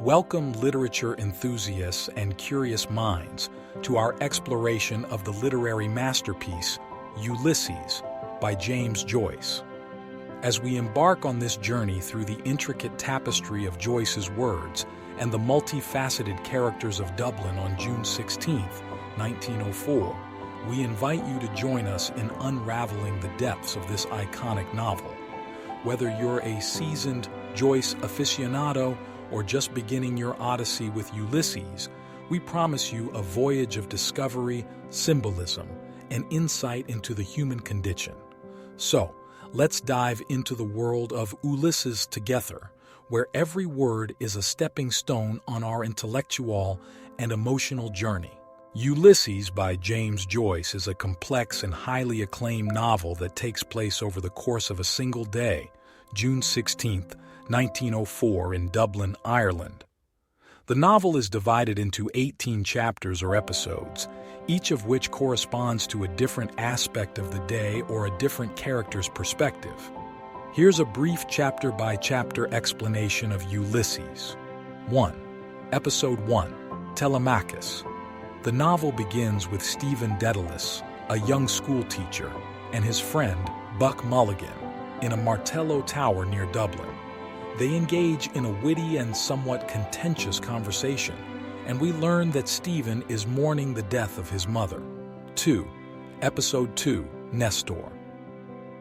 Welcome, literature enthusiasts and curious minds, to our exploration of the literary masterpiece, Ulysses, by James Joyce. As we embark on this journey through the intricate tapestry of Joyce's words and the multifaceted characters of Dublin on June 16, 1904, we invite you to join us in unraveling the depths of this iconic novel. Whether you're a seasoned Joyce aficionado or just beginning your odyssey with Ulysses, we promise you a voyage of discovery, symbolism, and insight into the human condition. So, let's dive into the world of Ulysses together, where every word is a stepping stone on our intellectual and emotional journey. Ulysses by James Joyce is a complex and highly acclaimed novel that takes place over the course of a single day, June 16, 1904, in Dublin, Ireland. The novel is divided into 18 chapters or episodes, each of which corresponds to a different aspect of the day or a different character's perspective. Here's a brief chapter-by-chapter explanation of Ulysses. 1. Episode 1, Telemachus. The novel begins with Stephen Dedalus, a young schoolteacher, and his friend, Buck Mulligan, in a Martello tower near Dublin. They engage in a witty and somewhat contentious conversation, and we learn that Stephen is mourning the death of his mother. 2. Episode 2, Nestor.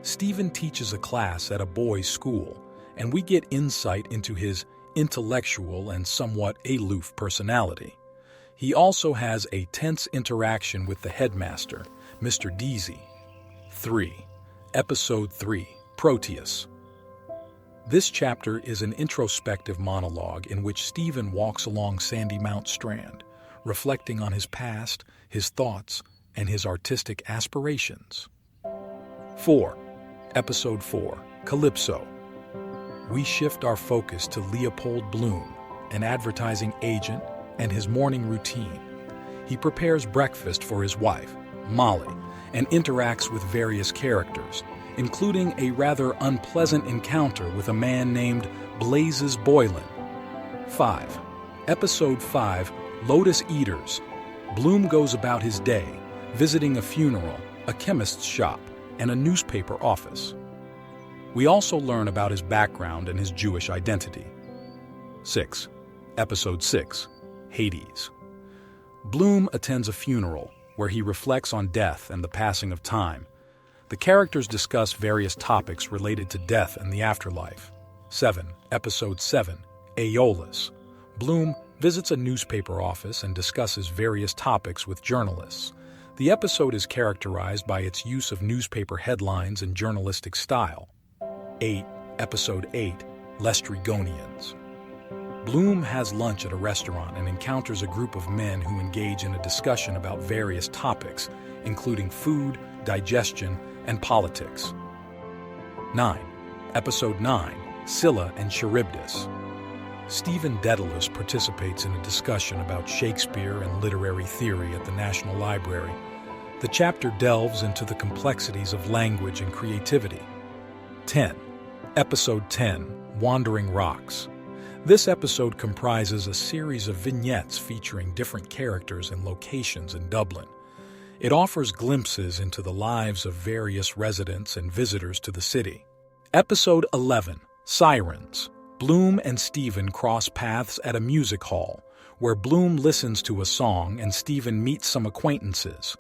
Stephen teaches a class at a boys' school, and we get insight into his intellectual and somewhat aloof personality. He also has a tense interaction with the headmaster, Mr. Deasy. 3. Episode 3, Proteus. This chapter is an introspective monologue in which Stephen walks along Sandy Mount Strand, reflecting on his past, his thoughts, and his artistic aspirations. 4. Episode 4, Calypso. We shift our focus to Leopold Bloom, an advertising agent, and his morning routine. He prepares breakfast for his wife, Molly, and interacts with various characters, including a rather unpleasant encounter with a man named Blazes Boylan. 5. Episode 5, Lotus Eaters. Bloom goes about his day, visiting a funeral, a chemist's shop, and a newspaper office. We also learn about his background and his Jewish identity. 6. Episode 6, Hades. Bloom attends a funeral where he reflects on death and the passing of time. The characters discuss various topics related to death and the afterlife. 7. Episode 7, Aeolus. Bloom visits a newspaper office and discusses various topics with journalists. The episode is characterized by its use of newspaper headlines and journalistic style. 8. Episode 8, Lestrygonians. Bloom has lunch at a restaurant and encounters a group of men who engage in a discussion about various topics, including food, digestion, and politics. 9. Episode 9, Scylla and Charybdis. Stephen Dedalus participates in a discussion about Shakespeare and literary theory at the National Library. The chapter delves into the complexities of language and creativity. 10. Episode 10, Wandering Rocks. This episode comprises a series of vignettes featuring different characters and locations in Dublin. It offers glimpses into the lives of various residents and visitors to the city. Episode 11, Sirens. Bloom and Stephen cross paths at a music hall, where Bloom listens to a song and Stephen meets some acquaintances.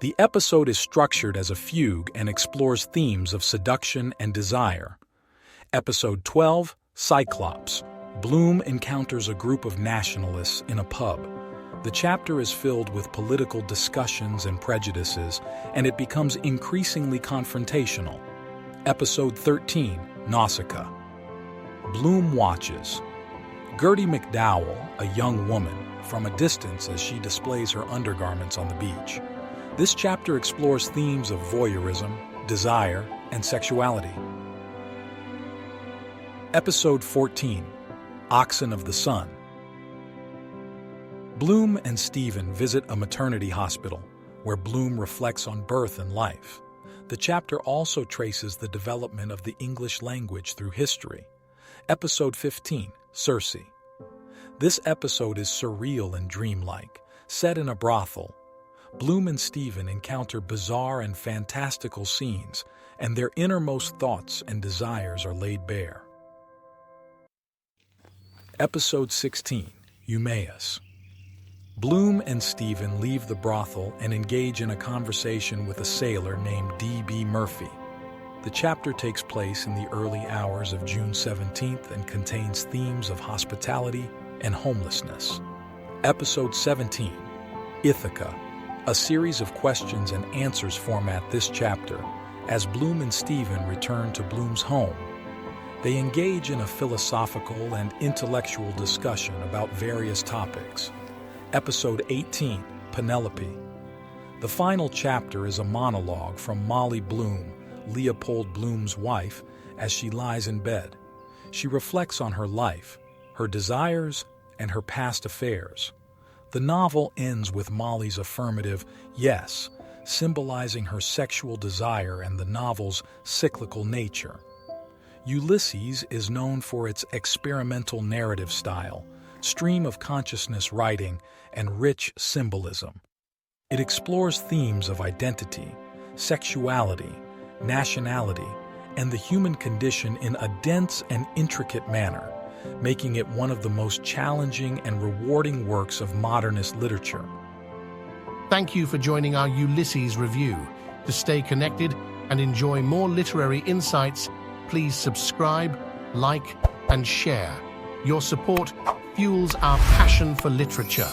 The episode is structured as a fugue and explores themes of seduction and desire. Episode 12, Cyclops. Bloom encounters a group of nationalists in a pub. The chapter is filled with political discussions and prejudices, and it becomes increasingly confrontational. Episode 13, Nausicaa. Bloom watches Gertie McDowell, a young woman, from a distance as she displays her undergarments on the beach. This chapter explores themes of voyeurism, desire, and sexuality. Episode 14, Oxen of the Sun. Bloom and Stephen visit a maternity hospital, where Bloom reflects on birth and life. The chapter also traces the development of the English language through history. Episode 15, Circe. This episode is surreal and dreamlike, set in a brothel. Bloom and Stephen encounter bizarre and fantastical scenes, and their innermost thoughts and desires are laid bare. Episode 16, Eumaeus. Bloom and Stephen leave the brothel and engage in a conversation with a sailor named D.B. Murphy. The chapter takes place in the early hours of June 17th and contains themes of hospitality and homelessness. Episode 17, Ithaca. A series of questions and answers format this chapter as Bloom and Stephen return to Bloom's home. They engage in a philosophical and intellectual discussion about various topics. Episode 18, Penelope. The final chapter is a monologue from Molly Bloom, Leopold Bloom's wife, as she lies in bed. She reflects on her life, her desires, and her past affairs. The novel ends with Molly's affirmative yes, symbolizing her sexual desire and the novel's cyclical nature. Ulysses is known for its experimental narrative style, stream of consciousness writing, and rich symbolism. It explores themes of identity, sexuality, nationality, and the human condition in a dense and intricate manner, making it one of the most challenging and rewarding works of modernist literature. Thank you for joining our Ulysses review. To stay connected and enjoy more literary insights, please subscribe, like, and share. Your support fuels our passion for literature.